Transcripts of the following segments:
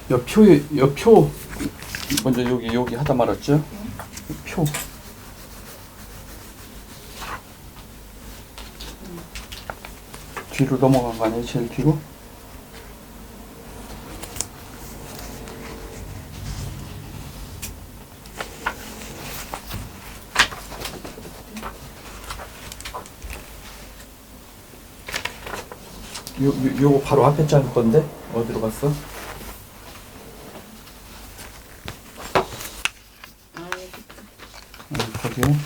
표 먼저 여기 하다 말았죠? 표. 뒤로 넘어간 거 아니에요? 제일 뒤로? 요거 바로 앞에 짤 건데 어디로 갔어? 거기요?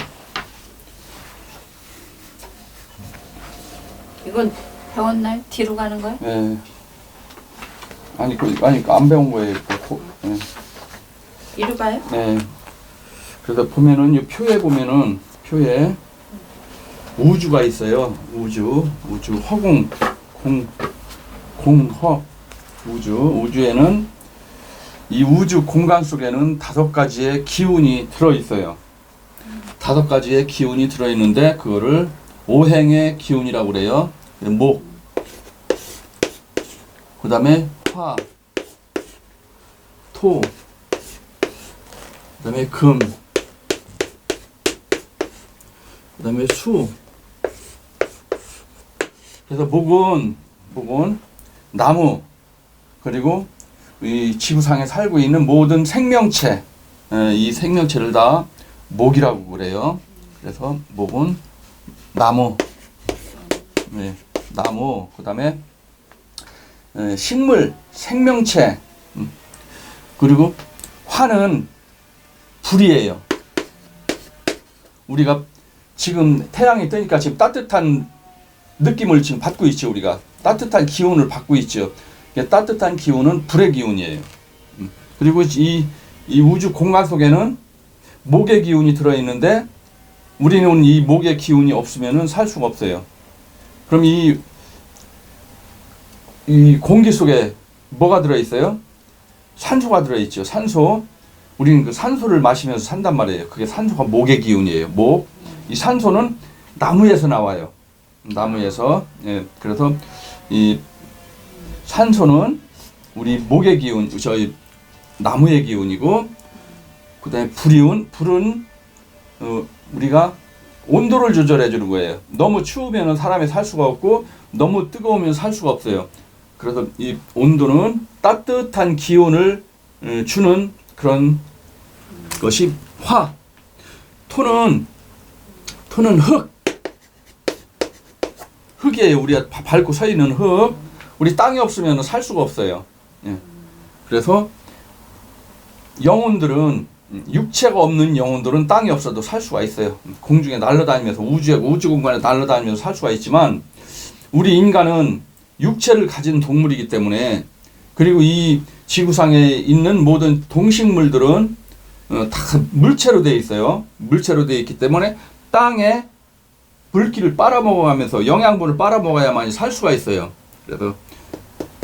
이건 배웠나요? 뒤로 가는 거야? 네. 아니 안 배운 거예요. 네. 이리 가요? 네. 그래서 보면은 이 표에 보면은 표에 우주가 있어요. 우주 허공 공허 우주에는 이 우주 공간 속에는 5가지의 기운이 들어 있어요. 5가지의 기운이 들어 있는데 그거를 오행의 기운이라고 그래요. 목, 그다음에 화, 토, 그다음에 금, 그다음에 수. 그래서 목은 나무, 그리고 이 지구상에 살고 있는 모든 생명체, 이 생명체를 다 목이라고 그래요. 그래서 목은 나무, 네, 나무. 그다음에 식물, 생명체. 그리고 화는 불이에요. 우리가 지금 태양이 뜨니까 지금 따뜻한 느낌을 지금 받고 있죠. 우리가 따뜻한 기운을 받고 있죠. 따뜻한 기운은 불의 기운이에요. 그리고 이 우주 공간 속에는 목의 기운이 들어있는데 우리는 이 목의 기운이 없으면 살 수가 없어요. 그럼 이 공기 속에 뭐가 들어있어요? 산소가 들어있죠. 산소. 우리는 그 산소를 마시면서 산단 말이에요. 그게 산소가 목의 기운이에요. 목. 이 산소는 나무에서 나와요. 나무에서. 예, 그래서 이 산소는 우리 목의 기운, 저희 나무의 기운이고, 그다음에 불은 우리가 온도를 조절해 주는 거예요. 너무 추우면 사람이 살 수가 없고 너무 뜨거우면 살 수가 없어요. 그래서 이 온도는 따뜻한 기운을 주는 그런 것이 화. 토는 흙이에요. 우리가 밟고 서 있는 흙. 우리 땅이 없으면 살 수가 없어요. 예. 그래서 영혼들은, 육체가 없는 영혼들은 땅이 없어도 살 수가 있어요. 공중에 날아다니면서 우주 공간에 날아다니면서 살 수가 있지만 우리 인간은 육체를 가진 동물이기 때문에, 그리고 이 지구상에 있는 모든 동식물들은 다 물체로 되어 있어요. 물체로 되어 있기 때문에 땅에 물기를 빨아먹어가면서 영양분을 빨아먹어야만 살 수가 있어요. 그래서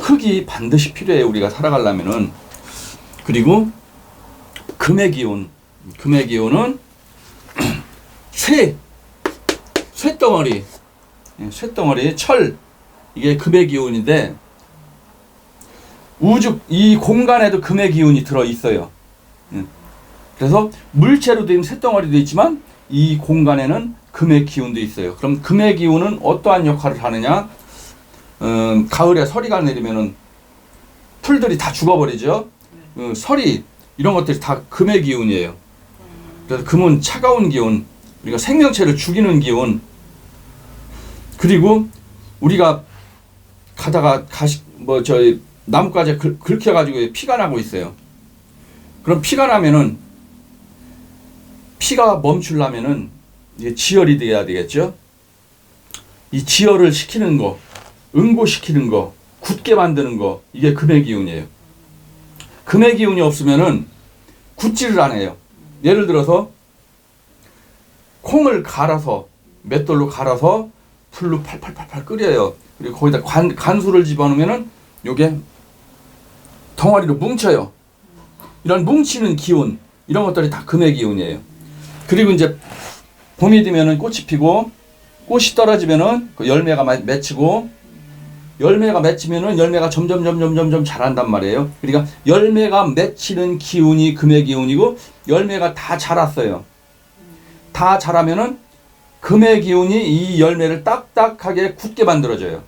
흙이 반드시 필요해요. 우리가 살아가려면은. 그리고 금의 기운은 쇠덩어리, 철, 이게 금의 기운인데 이 공간에도 금의 기운이 들어 있어요. 그래서 물체로 된 쇳덩어리도 있지만 이 공간에는 금의 기운도 있어요. 그럼 금의 기운은 어떠한 역할을 하느냐? 가을에 서리가 내리면은 풀들이 다 죽어버리죠. 서리 이런 것들이 다 금의 기운이에요. 그래서 금은 차가운 기운, 우리가 생명체를 죽이는 기운. 그리고 우리가 가다가 저희 나뭇가지에 긁혀가지고 피가 나고 있어요. 그럼 피가 나면은, 피가 멈추려면은 이제 지혈이 돼야 되겠죠. 이 지혈을 시키는 거, 응고시키는 거, 굳게 만드는 거, 이게 금의 기운이에요. 금의 기운이 없으면은 굳지를 않아요. 예를 들어서 콩을 갈아서, 맷돌로 갈아서 불로 팔팔팔팔 끓여요. 그리고 거기다 간수를 집어넣으면은 요게 덩어리로 뭉쳐요. 이런 뭉치는 기운, 이런 것들이 다 금의 기운이에요. 그리고 이제 봄이 되면은 꽃이 피고, 꽃이 떨어지면은 그 열매가 맺히고, 열매가 맺히면은 열매가 점점 자란단 말이에요. 그러니까 열매가 맺히는 기운이 금의 기운이고 열매가 다 자랐어요. 다 자라면은 금의 기운이 이 열매를 딱딱하게 굳게 만들어줘요.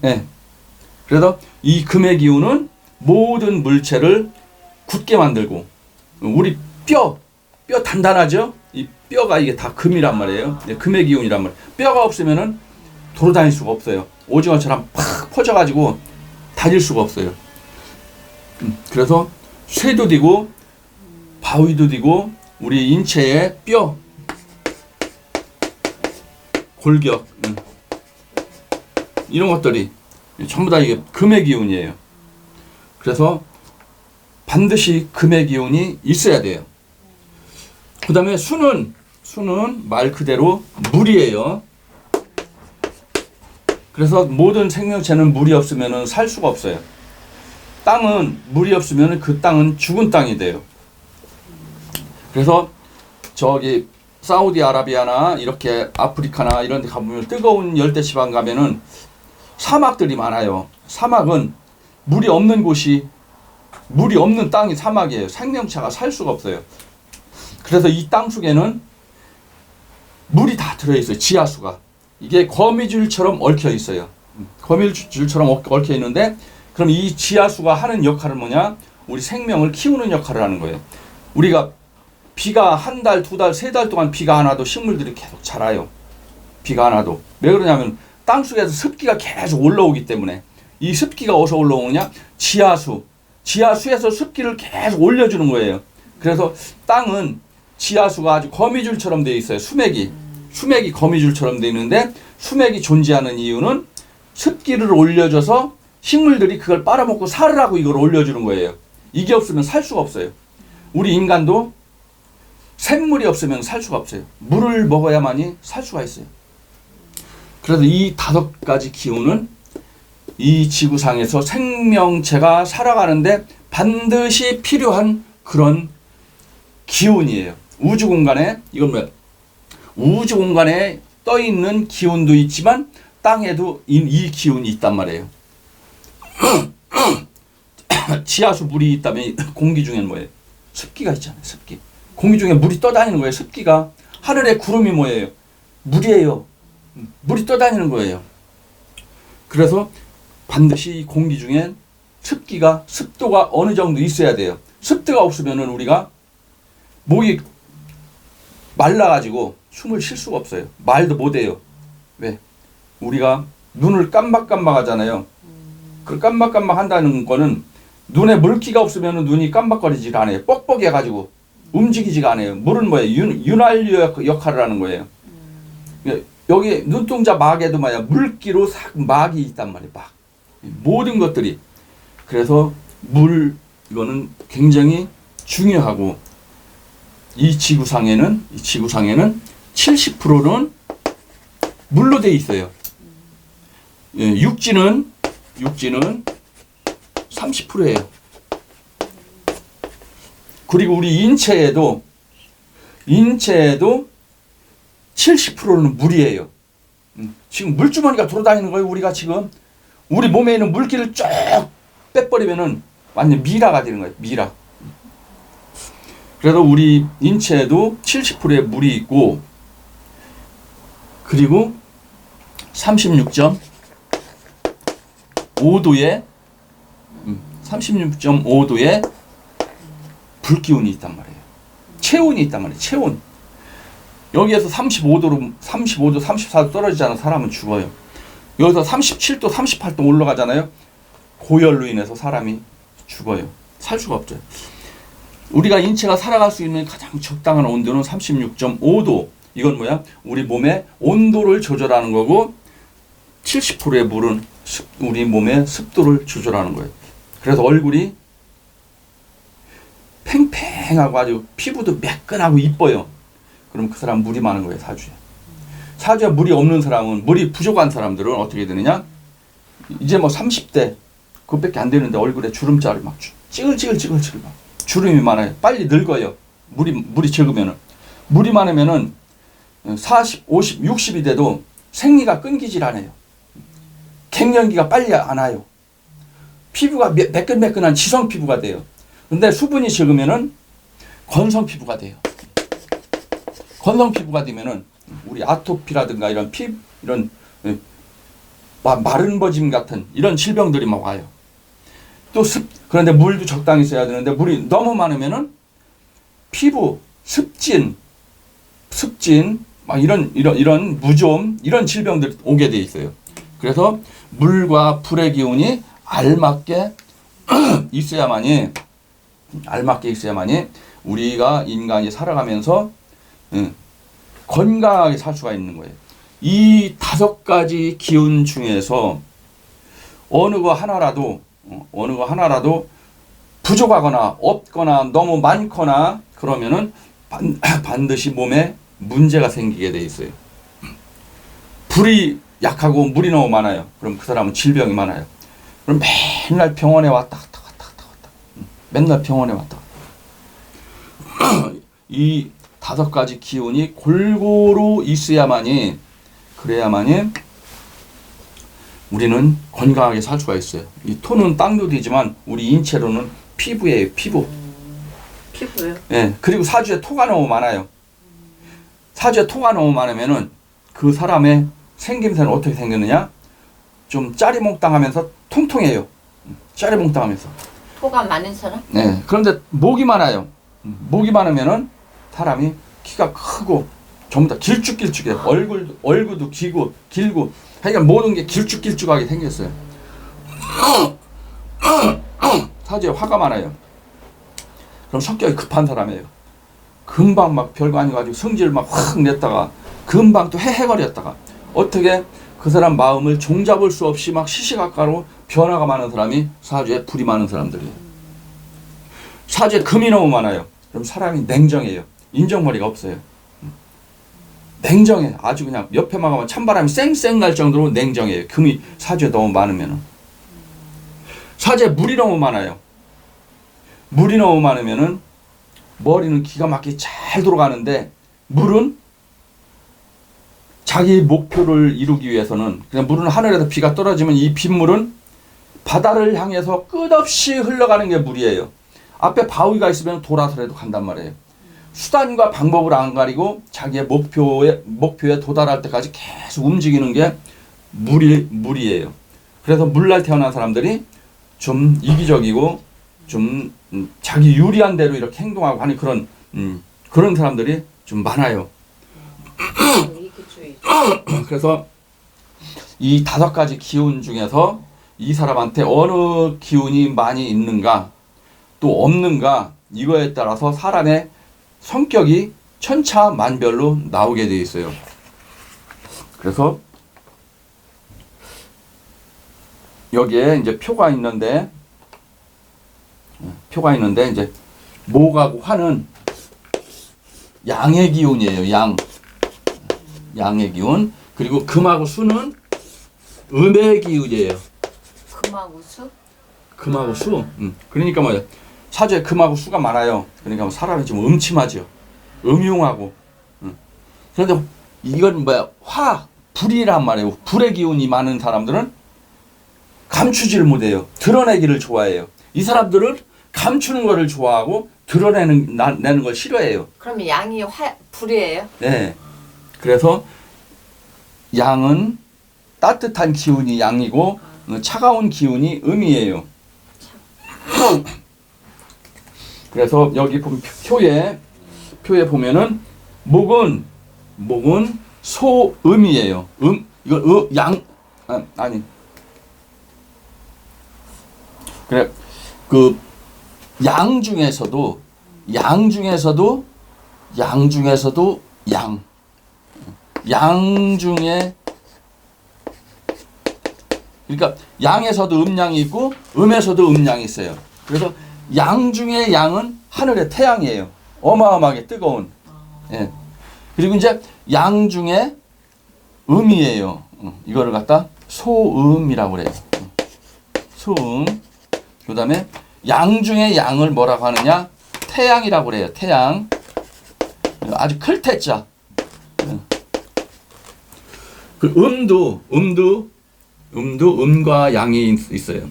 네. 그래서 이 금의 기운은 모든 물체를 굳게 만들고 우리 뼈 단단하죠? 이 뼈가 이게 다 금이란 말이에요. 금의 기운이란 말이에요. 뼈가 없으면은 돌아다닐 수가 없어요. 오징어처럼 팍 퍼져가지고 다닐 수가 없어요. 그래서 쇠도 되고 바위도 되고 우리 인체의 뼈, 골격 이런 것들이 전부 다 이게 금의 기운이에요. 그래서 반드시 금의 기운이 있어야 돼요. 그 다음에 수는 말 그대로 물이에요. 그래서 모든 생명체는 물이 없으면 살 수가 없어요. 땅은 물이 없으면 그 땅은 죽은 땅이 돼요. 그래서 저기 사우디아라비아나 이렇게 아프리카나 이런 데 가보면 뜨거운 열대지방 가면은 사막들이 많아요. 사막은 물이 없는 곳이 물이 없는 땅이 사막이에요. 생명체가 살 수가 없어요. 그래서 이 땅 속에는 물이 다 들어있어요. 지하수가. 이게 거미줄처럼 얽혀 있어요. 거미줄처럼 얽혀 있는데 그럼 이 지하수가 하는 역할은 뭐냐? 우리 생명을 키우는 역할을 하는 거예요. 우리가 비가 한 달, 두 달, 세 달 동안 비가 안 와도 식물들이 계속 자라요. 비가 안 와도. 왜 그러냐면 땅속에서 습기가 계속 올라오기 때문에. 이 습기가 어디서 올라오느냐? 지하수에서 습기를 계속 올려주는 거예요. 그래서 땅은 지하수가 아주 거미줄처럼 되어 있어요. 수맥이 거미줄처럼 되어 있는데 수맥이 존재하는 이유는 습기를 올려줘서 식물들이 그걸 빨아먹고 살으라고 이걸 올려주는 거예요. 이게 없으면 살 수가 없어요. 우리 인간도 샘물이 없으면 살 수가 없어요. 물을 먹어야만이 살 수가 있어요. 그래서 이 5가지 기운은 이 지구상에서 생명체가 살아가는데 반드시 필요한 그런 기운이에요. 우주 공간에 이건 뭐야? 우주 공간에 떠 있는 기운도 있지만 땅에도 이 기운이 있단 말이에요. 지하수 물이 있다면 공기 중에는 뭐예요? 습기가 있잖아요. 습기. 공기 중에 물이 떠다니는 거예요. 습기가. 하늘에 구름이 뭐예요? 물이에요. 물이 떠다니는 거예요. 그래서 반드시 이 공기 중에 습도가 어느 정도 있어야 돼요. 습도가 없으면 우리가 목이 말라가지고 숨을 쉴 수가 없어요. 말도 못해요. 왜? 우리가 눈을 깜박깜박 하잖아요. 그 깜박깜박 한다는 거는 눈에 물기가 없으면 눈이 깜박거리지가 않아요. 뻑뻑해가지고 움직이지가 않아요. 물은 뭐예요? 윤활유 역할을 하는 거예요. 여기 눈동자 막에도 뭐야? 물기로 싹 막이 있단 말이에요. 막. 모든 것들이. 그래서 이거는 굉장히 중요하고 이 지구상에는 70%는 물로 돼 있어요. 육지는 30%예요. 그리고 우리 인체에도 70%는 물이에요. 지금 물주머니가 돌아다니는 거예요. 우리가 지금 우리 몸에 있는 물기를 쫙 빼버리면은 완전 미라가 되는 거예요. 미라. 그래서 우리 인체에도 70%의 물이 있고 그리고 36.5도의 불기운이 있단 말이에요. 체온이 있단 말이에요. 체온. 여기에서 35도, 34도 떨어지잖아. 사람은 죽어요. 여기서 37도, 38도 올라가잖아요. 고열로 인해서 사람이 죽어요. 살 수가 없죠. 우리가 인체가 살아갈 수 있는 가장 적당한 온도는 36.5도. 이건 뭐야? 우리 몸의 온도를 조절하는 거고 70%의 물은 우리 몸의 습도를 조절하는 거예요. 그래서 얼굴이 팽팽하고 아주 피부도 매끈하고 이뻐요. 그럼 그 사람 물이 많은 거예요. 사주에 물이 없는 사람은, 물이 부족한 사람들은 어떻게 되느냐? 이제 뭐 30대 그것밖에 안 되는데 얼굴에 주름살이 막 찌글찌글 막 주름이 많아요. 빨리 늙어요. 물이 적으면은. 물이 많으면은 40, 50, 60이 돼도 생리가 끊기질 않아요. 갱년기가 빨리 안 와요. 피부가 매끈매끈한 지성 피부가 돼요. 근데 수분이 적으면은 건성 피부가 돼요. 건성 피부가 되면은 우리 아토피라든가 이런 마른 버짐 같은 이런 질병들이 막 와요. 또 그런데 물도 적당히 써야 되는데 물이 너무 많으면은 피부 습진 막 이런 무좀 이런 질병들이 오게 돼 있어요. 그래서 물과 불의 기운이 알맞게 있어야만이 우리가 인간이 살아가면서 건강하게 살 수가 있는 거예요. 이 5가지 기운 중에서 어느 거 하나라도 부족하거나 없거나 너무 많거나 그러면은 반드시 몸에 문제가 생기게 돼 있어요. 불이 약하고 물이 너무 많아요. 그럼 그 사람은 질병이 많아요. 그럼 맨날 병원에 왔다 갔다. 맨날 병원에 왔다 갔다. 이 5가지 기운이 골고루 있어야만이 우리는 건강하게 살 수가 있어요. 이 토는 땅도 되지만 우리 인체로는 피부예요. 피부. 피부요? 예. 그리고 사주에 토가 너무 많아요. 사주에 토가 너무 많으면은 그 사람의 생김새는 어떻게 생겼느냐? 좀 짜리몽땅하면서 통통해요. 짜리몽땅하면서. 토가 많은 사람? 네. 그런데 목이 많아요. 목이 많으면은 사람이 키가 크고 전부 다 길쭉길쭉해요. 얼굴도 길고 하여간 모든 게 길쭉길쭉하게 생겼어요. 사주에 화가 많아요. 그럼 성격이 급한 사람이에요. 금방 막 별거 아니가지고 성질을 막 확 냈다가 금방 또 해거렸다가 어떻게 그 사람 마음을 종잡을 수 없이 막 시시각각으로 변화가 많은 사람이 사주에 불이 많은 사람들이에요. 사주에 금이 너무 많아요. 그럼 사람이 냉정해요. 인정머리가 없어요. 냉정해. 아주 그냥 옆에만 가면 찬바람이 쌩쌩 날 정도로 냉정해요. 금이 사주에 너무 많으면은. 사주에 물이 너무 많아요. 물이 너무 많으면은 머리는 기가 막히게 잘 돌아가는데 물은 자기 목표를 이루기 위해서는 그냥 물은 하늘에서 비가 떨어지면 이 빗물은 바다를 향해서 끝없이 흘러가는 게 물이에요. 앞에 바위가 있으면 돌아서라도 간단 말이에요. 수단과 방법을 안 가리고 자기의 목표에 도달할 때까지 계속 움직이는 게 물이에요. 그래서 물날 태어난 사람들이 좀 이기적이고 좀 자기 유리한 대로 이렇게 행동하고 하는 그런 사람들이 좀 많아요. 그래서 이 5가지 기운 중에서 이 사람한테 어느 기운이 많이 있는가 또 없는가 이거에 따라서 사람의 성격이 천차만별로 나오게 되어 있어요. 그래서 여기에 이제 표가 있는데 이제 목하고 화는 양의 기운이에요. 양의 기운. 그리고 금하고 수는 음의 기운이에요. 금하고 수? 금하고 수. 그러니까 뭐예요? 사주에 금하고 수가 많아요. 그러니까 사람이 좀 음침하죠. 음흉하고. 그런데 이건 뭐야? 불이란 말이에요. 불의 기운이 많은 사람들은 감추지를 못해요. 드러내기를 좋아해요. 이 사람들은 감추는 거를 좋아하고 내는 걸 싫어해요. 그러면 양이 불이에요? 네. 그래서 양은 따뜻한 기운이 양이고 차가운 기운이 음이에요. 그래서 여기 보면 표에 보면은 목은 소음이에요. 이거 아니. 그래 그 양 중에서도 양 중에 그러니까 양에서도 음양이 있고 음에서도 음양이 있어요. 그래서 양 중에 양은 하늘의 태양이에요. 어마어마하게 뜨거운. 예. 그리고 이제 양 중에 음이에요. 이거를 갖다 소음이라고 그래요. 소음. 그다음에 양 중에 양을 뭐라고 하느냐? 태양이라고 그래요. 태양. 아주 클 태자. 그 음도 음도 음과 양이 있어요.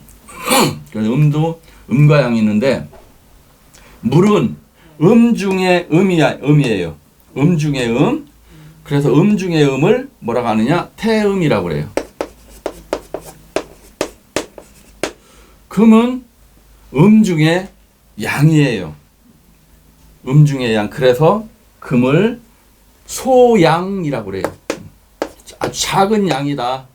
그래서 음도 음과 양이 있는데 물은 음 중에 음이에요. 음 중에 음. 그래서 음 중에 음을 뭐라고 하느냐? 태음이라고 그래요. 금은 음 중에 양이에요. 음 중에 양. 그래서 금을 소양이라고 그래요. 아주 작은 양이다.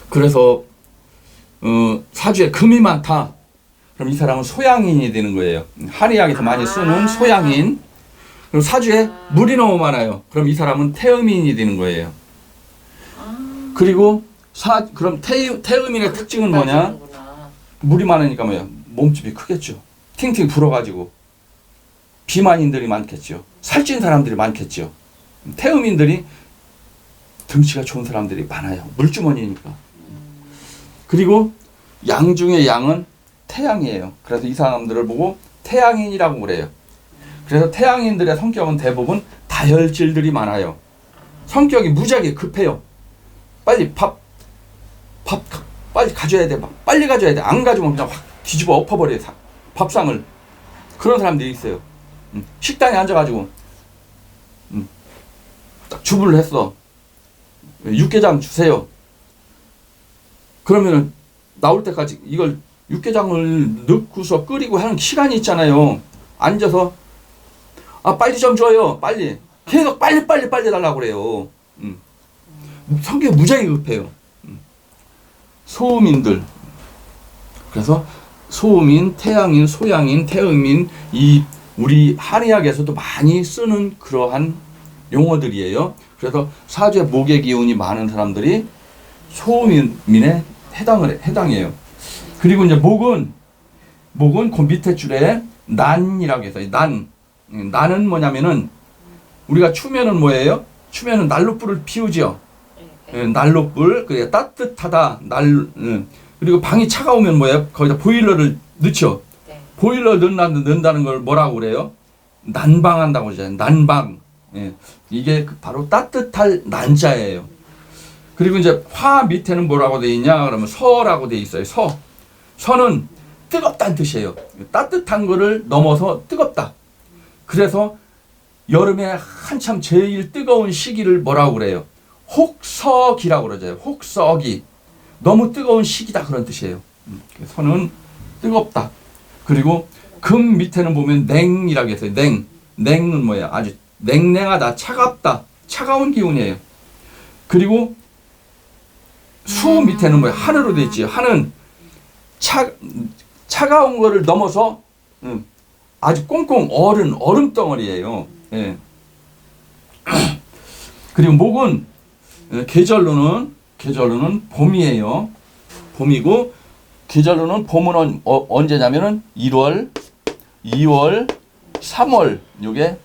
그래서 사주에 금이 많다. 그럼 이 사람은 소양인이 되는 거예요. 한의학에서 많이 쓰는 소양인. 그럼 사주에 물이 너무 많아요. 그럼 이 사람은 태음인이 되는 거예요. 그리고 그럼 태음인의 특징은 뭐냐? 하는구나. 물이 많으니까 뭐야? 몸집이 크겠죠. 팅팅 불어가지고 비만인들이 많겠죠. 살찐 사람들이 많겠죠. 태음인들이 등치가 좋은 사람들이 많아요. 물주머니니까. 그리고 양 중에 양은 태양이에요. 그래서 이 사람들을 보고 태양인이라고 그래요. 그래서 태양인들의 성격은 대부분 다혈질들이 많아요. 성격이 무지하게 급해요. 빨리 밥 빨리 가져야 돼. 빨리 가져야 돼. 안 가져오면 그냥 확 뒤집어 엎어버려요. 밥상을. 그런 사람들이 있어요. 식당에 앉아가지고 딱 주문을 했어. 육개장 주세요. 그러면은 나올 때까지 이걸 육개장을 넣고서 끓이고 하는 시간이 있잖아요. 앉아서 빨리 좀 줘요. 빨리. 계속 빨리 달라고 그래요. 성격이 무지하게 급해요. 소음인들. 그래서 소음인, 태양인, 소양인, 태음인 이 우리 한의학에서도 많이 쓰는 그러한 용어들이에요. 그래서 사주에 목의 기운이 많은 사람들이 소음인에 해당해요. 그리고 이제 목은 그 밑에 줄에 난이라고 해서 난은 뭐냐면은 우리가 추면은 뭐예요? 추면은 난로불을 피우죠. 난로불, 그래 따뜻하다. 그리고 방이 차가우면 뭐예요? 거기다 보일러를 넣죠. 네. 보일러 넣는다는 걸 뭐라고 그래요? 난방한다고 하잖아요. 난방. 예. 이게 바로 따뜻할 난자예요. 그리고 이제 화 밑에는 뭐라고 돼 있냐? 그러면 서라고 돼 있어요. 서는 뜨겁다는 뜻이에요. 따뜻한 거를 넘어서 뜨겁다. 그래서 여름에 한참 제일 뜨거운 시기를 뭐라고 그래요? 혹서기라고 그러죠. 혹서기. 너무 뜨거운 시기다 그런 뜻이에요. 서는 뜨겁다. 그리고 금 밑에는 보면 냉이라고 했어요. 냉은 뭐예요? 아주 냉랭하다, 차갑다, 차가운 기운이에요. 그리고 수 밑에는 뭐예요? 한으로 되어 있지. 한은 차가운 거를 넘어서 아주 꽁꽁 얼음 덩어리예요. 예. 그리고 목은 계절로는 봄이에요. 봄이고 계절로는 봄은 언제냐면은 1월, 2월, 3월 요게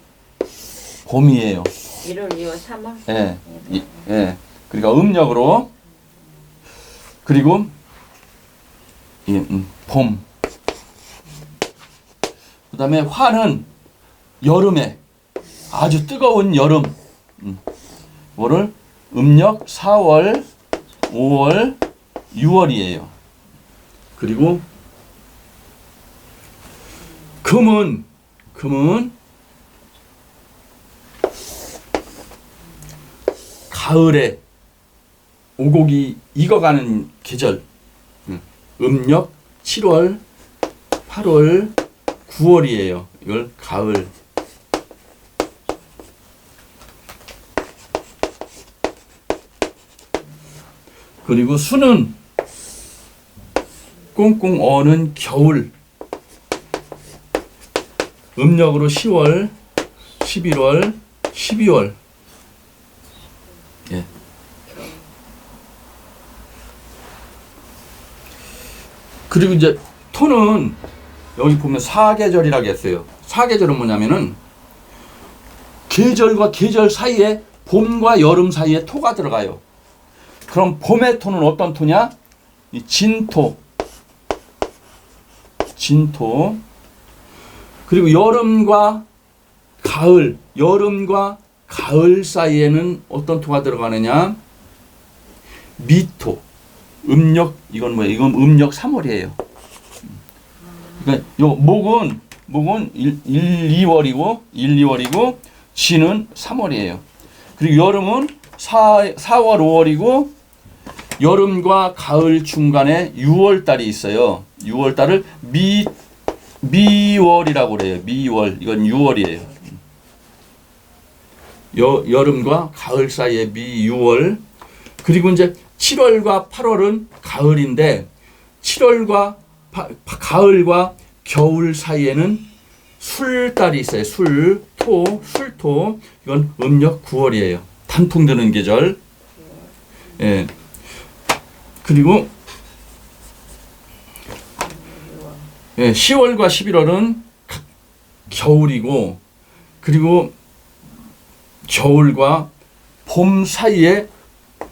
봄이에요. 1월, 2월, 3월. 예. 예. 그러니까 음력으로 그리고 봄. 그다음에 화는 여름에 아주 뜨거운 여름. 뭐를 음력 4월, 5월, 6월이에요. 그리고 금은 가을에 오곡이 익어가는 계절. 음력 7월, 8월, 9월이에요. 이걸 가을. 그리고 수는 꽁꽁 어는 겨울. 음력으로 10월, 11월, 12월. 예. 그리고 이제 토는 여기 보면 사계절이라고 했어요. 사계절은 뭐냐면은 계절과 계절 사이에 봄과 여름 사이에 토가 들어가요. 그럼 봄의 토는 어떤 토냐? 이 진토. 그리고 여름과 가을 사이에는 어떤 토가 들어가느냐? 미토. 음력 이건 뭐예요? 이건 음력 3월이에요. 그러니까 요 목은 1, 2월이고 지는 3월이에요. 그리고 여름은 4월, 5월이고 여름과 가을 중간에 6월 달이 있어요. 6월 달을 미월이라고 그래요. 미월. 이건 6월이에요. 여름과 가을 사이에 미유월. 그리고 이제 7월과 8월은 가을인데 7월과 가을과 겨울 사이에는 술달이 있어요. 술토. 이건 음력 9월이에요. 단풍 드는 계절. 예. 그리고 10월과 11월은 겨울이고 그리고 겨울과 봄 사이에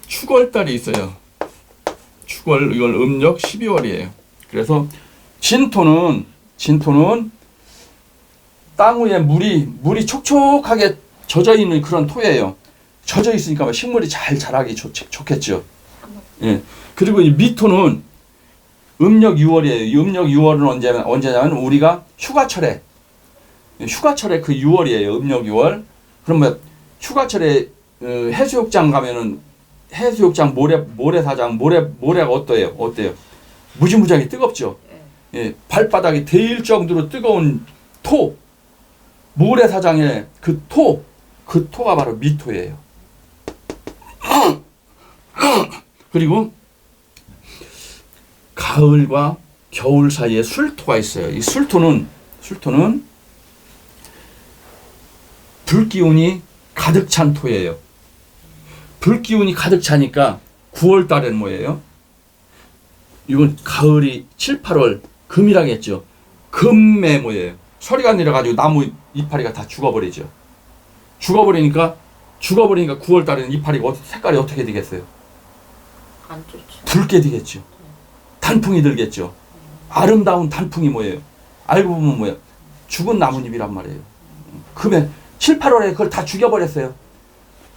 축월달이 있어요. 축월 이건 음력 12월이에요. 그래서 진토는 땅 위에 물이 촉촉하게 젖어 있는 그런 토예요. 젖어 있으니까 식물이 잘 자라기 좋겠죠. 예. 그리고 이 미토는 음력 6월이에요. 음력 6월은 언제냐면 우리가 휴가철에 그 6월이에요. 음력 6월. 그러면 휴가철에 해수욕장 가면은 해수욕장 모래사장 모래가 어때요? 무지무지하게 뜨겁죠. 예, 발바닥이 데일 정도로 뜨거운 토 모래사장의 그 토가 바로 미토예요. 그리고 가을과 겨울 사이에 술토가 있어요. 이 술토는 불기운이 가득 찬 토예요. 불기운이 가득 차니까 9월 달에는 뭐예요? 이건 가을이 7, 8월 금이라겠죠. 금에 뭐예요? 서리가 내려가지고 나무 이파리가 다 죽어버리죠. 죽어버리니까 9월 달에는 이파리가 색깔이 어떻게 되겠어요? 안 좋죠. 붉게 되겠죠. 단풍이 들겠죠. 아름다운 단풍이 뭐예요? 알고 보면 뭐예요? 죽은 나뭇잎이란 말이에요. 금에 7, 8월에 그걸 다 죽여버렸어요.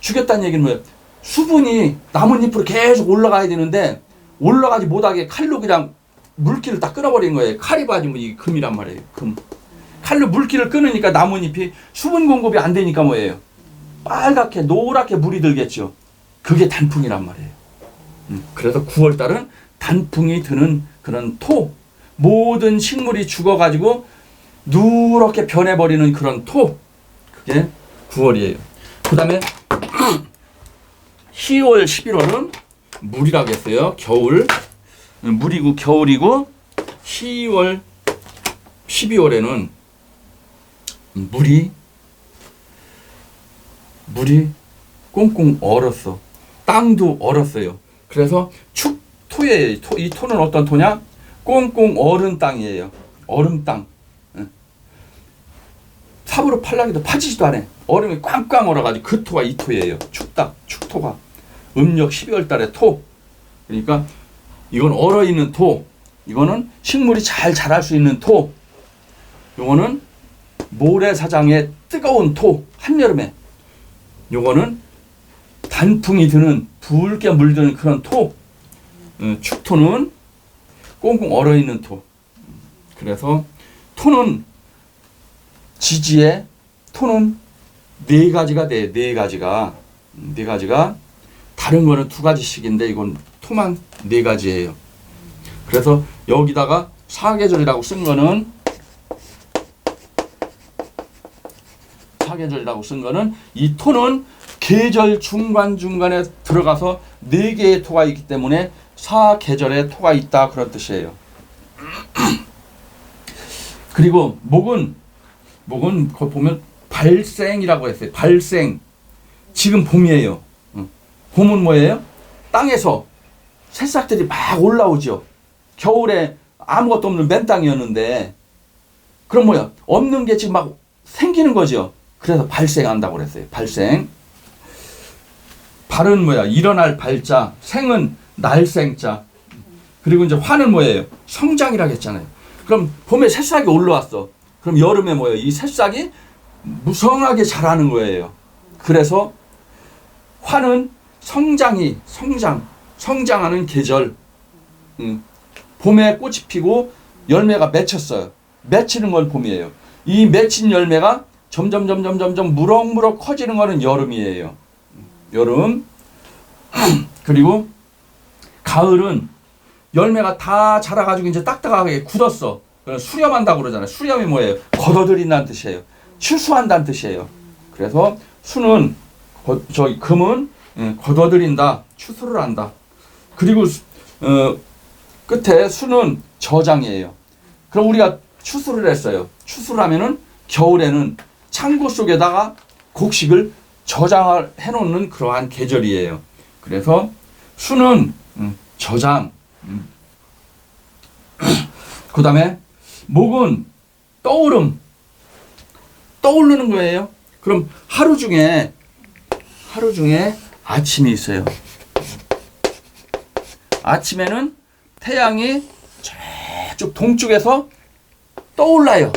죽였다는 얘기는 뭐예요? 수분이 나뭇잎으로 계속 올라가야 되는데 올라가지 못하게 칼로 그냥 물기를 다 끊어버린 거예요. 칼이 빠지면 이 금이란 말이에요. 금. 칼로 물기를 끊으니까 나뭇잎이 수분 공급이 안 되니까 뭐예요? 빨갛게 노랗게 물이 들겠죠. 그게 단풍이란 말이에요. 그래서 9월 달은 단풍이 드는 그런 토. 모든 식물이 죽어가지고 누렇게 변해버리는 그런 토. 그게 9월이에요. 그 다음에 10월, 11월은 물이라고 했어요. 겨울. 물이고 겨울이고 10월, 12월에는 물이 꽁꽁 얼었어. 땅도 얼었어요. 그래서 축토예요. 이 토는 어떤 토냐? 꽁꽁 얼은 땅이에요. 얼음 땅. 삽으로 팔라기도 파지지도 않아. 얼음이 꽝꽝 얼어가지고 그 토가 이 토예요. 축토가. 음력 12월 달에 토. 그러니까 이건 얼어있는 토. 이거는 식물이 잘 자랄 수 있는 토. 요거는 모래사장의 뜨거운 토. 한여름에. 요거는 단풍이 드는 붉게 물드는 그런 토. 축토는 꽁꽁 얼어있는 토. 그래서 토는 지지에 토는 네 가지가 돼. 네 가지가 다른 거는 두 가지씩인데 이건 토만 네 가지예요. 그래서 여기다가 사계절이라고 쓴 거는 이 토는 계절 중간중간에 들어가서 네 개의 토가 있기 때문에 사계절에 토가 있다 그런 뜻이에요. 그리고 목은 거기 보면 발생이라고 했어요. 발생. 지금 봄이에요. 봄은 뭐예요? 땅에서 새싹들이 막 올라오죠. 겨울에 아무것도 없는 맨 땅이었는데 그럼 뭐야? 없는 게 지금 막 생기는 거죠. 그래서 발생한다고 그랬어요. 발생. 발은 뭐야? 일어날 발자. 생은 날생자. 그리고 이제 화는 뭐예요? 성장이라고 했잖아요. 그럼 봄에 새싹이 올라왔어. 그럼 여름에 뭐예요? 이 새싹이 무성하게 자라는 거예요. 그래서 화는 성장하는 계절. 봄에 꽃이 피고 열매가 맺혔어요. 맺히는 건 봄이에요. 이 맺힌 열매가 점점 무럭무럭 커지는 거는 여름이에요. 여름. 그리고 가을은 열매가 다 자라가지고 이제 딱딱하게 굳었어. 수렴한다고 그러잖아요. 수렴이 뭐예요? 걷어들인다는 뜻이에요. 추수한다는 뜻이에요. 그래서 수는 금은 걷어들인다, 추수를 한다. 그리고 끝에 수는 저장이에요. 그럼 우리가 추수를 했어요. 추수를 하면은 겨울에는 창고 속에다가 곡식을 저장을 해놓는 그러한 계절이에요. 그래서 수는 저장. 그 다음에 목은 떠오르는 거예요. 그럼 하루 중에 아침이 있어요. 아침에는 태양이 저쪽 동쪽에서 떠올라요.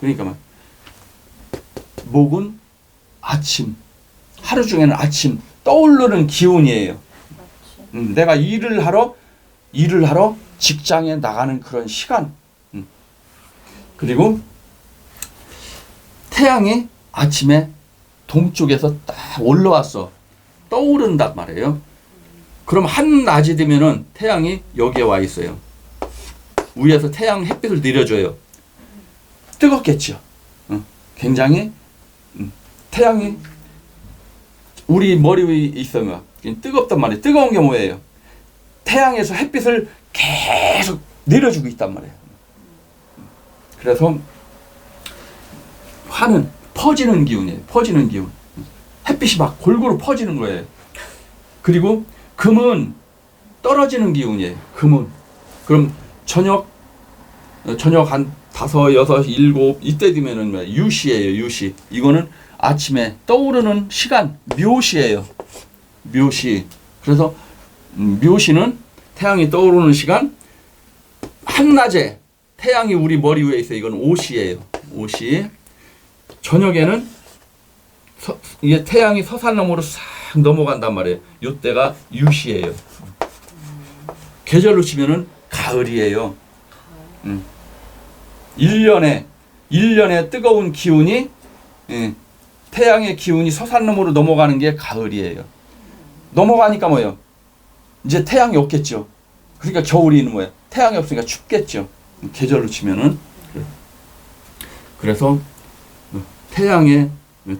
그러니까 목은 아침, 하루 중에는 아침 떠오르는 기운이에요. 내가 일을 하러 직장에 나가는 그런 시간. 그리고 태양이 아침에 동쪽에서 딱 올라왔어. 떠오른단 말이에요. 그럼 한낮이 되면은 태양이 여기에 와 있어요. 위에서 태양 햇빛을 내려줘요. 뜨겁겠죠. 굉장히 태양이 우리 머리 위에 있으면 뜨겁단 말이에요. 뜨거운 게 뭐예요? 태양에서 햇빛을 계속 내려주고 있단 말이에요. 그래서 화는 퍼지는 기운이에요. 퍼지는 기운. 햇빛이 막 골고루 퍼지는 거예요. 그리고 금은 떨어지는 기운이에요. 금은. 그럼 저녁 한 5, 6, 7 이때 되면은 유시예요. 유시. 이거는 아침에 떠오르는 시간 묘시예요. 묘시. 그래서 묘시는 태양이 떠오르는 시간. 한낮에 태양이 우리 머리 위에 있어요. 이건 오시예요. 오시. 저녁에는 이게 태양이 서산넘으로 싹 넘어간단 말이에요. 이때가 유시예요. 계절로 치면은 가을이에요. 1년에 뜨거운 기운이 태양의 기운이 서산넘으로 넘어가는 게 가을이에요. 넘어가니까 뭐예요? 이제 태양이 없겠죠. 그러니까 겨울이는 뭐예요? 태양이 없으니까 춥겠죠. 계절로 치면은. 그래서 태양에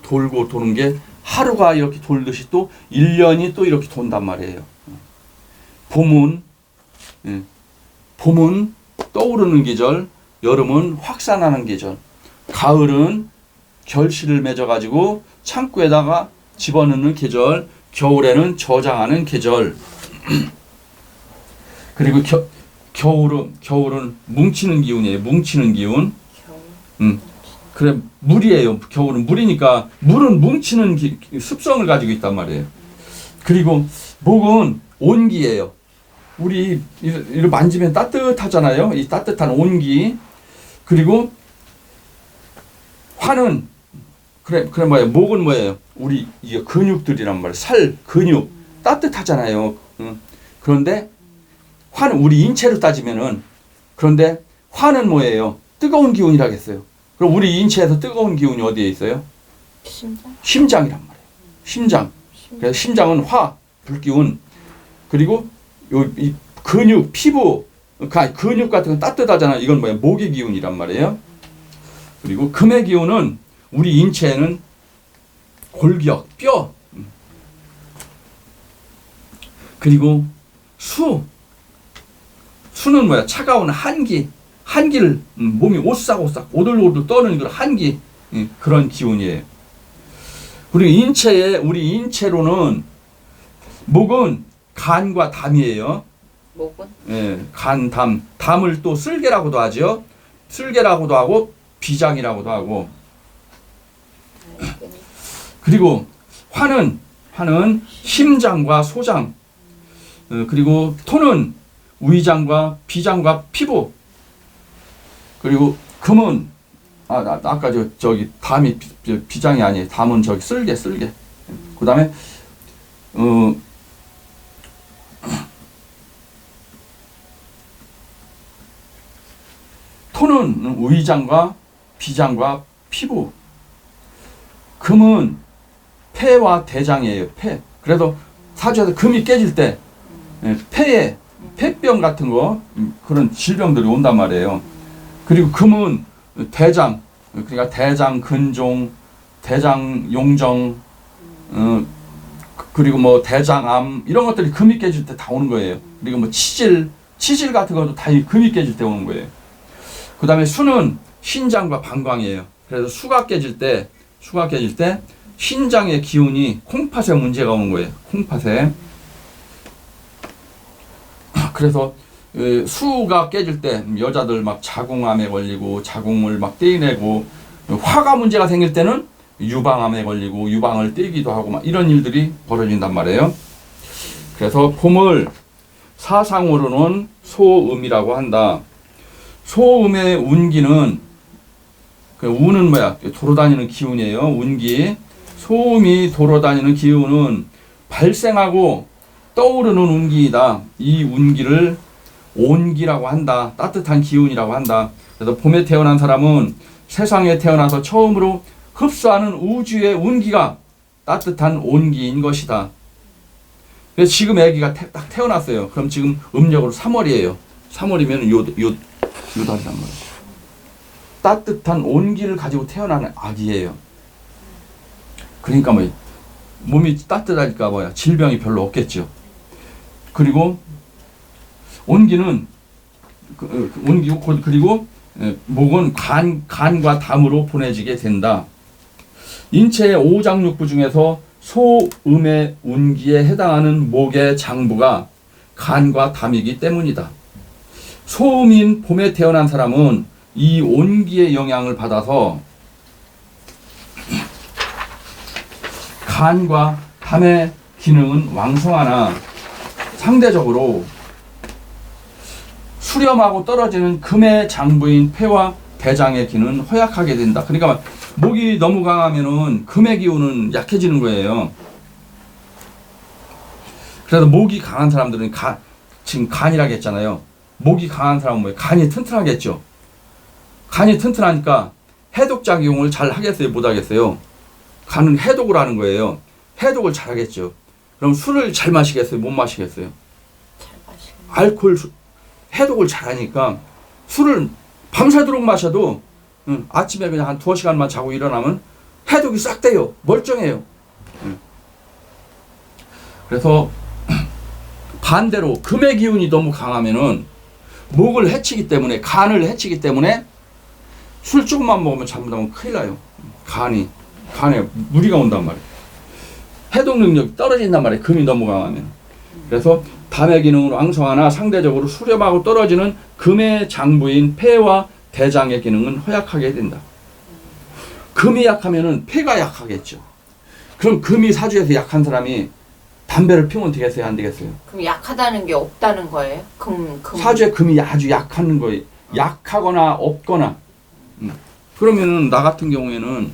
돌고 도는 게 하루가 이렇게 돌듯이 또 1년이 또 이렇게 돈단 말이에요. 봄은 떠오르는 계절, 여름은 확산하는 계절, 가을은 결실을 맺어가지고 창고에다가 집어넣는 계절, 겨울에는 저장하는 계절. 그리고 겨울은 뭉치는 기운이에요. 뭉치는 기운. 그래 물이에요. 겨울은 물이니까 물은 뭉치는 습성을 가지고 있단 말이에요. 그리고 목은 온기예요. 우리 이를 만지면 따뜻하잖아요. 이 따뜻한 온기. 그리고 화는 그래 뭐예요? 목은 뭐예요? 우리 이게 근육들이란 말이에요. 살, 근육 따뜻하잖아요. 그런데 화는 우리 인체로 따지면은 그런데 화는 뭐예요? 뜨거운 기운이라겠어요. 그럼 우리 인체에서 뜨거운 기운이 어디에 있어요? 심장이란 말이에요. 심장. 그래서 심장은 화, 불기운. 그리고 이 근육, 피부, 근육 같은 건 따뜻하잖아요. 이건 뭐예요? 목의 기운이란 말이에요. 그리고 금의 기운은 우리 인체에는 골격, 뼈. 그리고 수는 뭐야? 차가운 한기를 몸이 오싹오싹 오들오들 떠는 그런 한기, 그런 기운이에요. 그리고 우리 인체로는 목은 간과 담이에요. 목은? 예, 간, 담을 또 쓸개라고도 하죠. 쓸개라고도 하고 비장이라고도 하고. 그리고 화는 심장과 소장. 그리고 토는 위장과 비장과 피부. 그리고 금은 아까 저기 담이 비장이 아니에요. 담은 저기 쓸개. 그 다음에 토는 위장과 비장과 피부. 금은 폐와 대장이에요. 폐. 그래서 사주에서 금이 깨질 때 폐에 폐병 같은 거 그런 질병들이 온단 말이에요. 그리고 금은 대장, 그러니까 대장 근종, 대장 용정, 그리고 뭐 대장암 이런 것들이 금이 깨질 때 다 오는 거예요. 그리고 뭐 치질 같은 것도 다 금이 깨질 때 오는 거예요. 그 다음에 수는 신장과 방광이에요. 그래서 수가 깨질 때 신장의 기운이 콩팥에 문제가 오는 거예요. 콩팥에. 그래서 수가 깨질 때 여자들 막 자궁암에 걸리고 자궁을 막 떼내고, 화가 문제가 생길 때는 유방암에 걸리고 유방을 떼기도 하고 막 이런 일들이 벌어진단 말이에요. 그래서 봄을 사상으로는 소음이라고 한다. 소음의 운기는, 그 운은 뭐야? 돌아다니는 기운이에요. 운기. 소음이 돌아다니는 기운은 발생하고 떠오르는 운기이다. 이 운기를 온기라고 한다. 따뜻한 기운이라고 한다. 그래서 봄에 태어난 사람은 세상에 태어나서 처음으로 흡수하는 우주의 운기가 따뜻한 온기인 것이다. 그래서 지금 아기가 딱 태어났어요. 그럼 지금 음력으로 3월이에요. 3월이면 요 달이란 말이에요. 따뜻한 온기를 가지고 태어나는 아기예요. 그러니까 뭐 몸이 따뜻하니까 뭐야, 질병이 별로 없겠죠. 그리고 온기는 그리고 목은 간과 담으로 보내지게 된다. 인체의 오장육부 중에서 소음의 운기에 해당하는 목의 장부가 간과 담이기 때문이다. 소음인 봄에 태어난 사람은 이 온기의 영향을 받아서 간과 담의 기능은 왕성하나 상대적으로 수렴하고 떨어지는 금의 장부인 폐와 대장의 기능은 허약하게 된다. 그러니까 목이 너무 강하면은 금의 기운은 약해지는 거예요. 그래서 목이 강한 사람들은 지금 간이라고 했잖아요. 목이 강한 사람은 뭐예요? 간이 튼튼하겠죠. 간이 튼튼하니까 해독작용을 잘 하겠어요? 못 하겠어요? 간은 해독을 하는 거예요. 해독을 잘 하겠죠. 그럼 술을 잘 마시겠어요? 못 마시겠어요? 잘 마시겠네. 알코올 해독을 잘 하니까 술을 밤새도록 마셔도 아침에 그냥 한 2시간만 자고 일어나면 해독이 싹 돼요. 멀쩡해요. 그래서 반대로 금의 기운이 너무 강하면은 목을 해치기 때문에, 간을 해치기 때문에 술 조금만 먹으면 잘못하면 큰일 나요. 간에 무리가 온단 말이에요. 해독 능력이 떨어진단 말이에요. 금이 너무 강하면. 그래서 담의 기능은 왕성하나 상대적으로 수렴하고 떨어지는 금의 장부인 폐와 대장의 기능은 허약하게 된다. 금이 약하면은 폐가 약하겠죠. 그럼 금이 사주에서 약한 사람이 담배를 피우면 되겠어요? 안 되겠어요? 그럼 약하다는 게 없다는 거예요? 금. 사주에 금이 아주 약한 거예요. 약하거나 없거나. 그러면은 나 같은 경우에는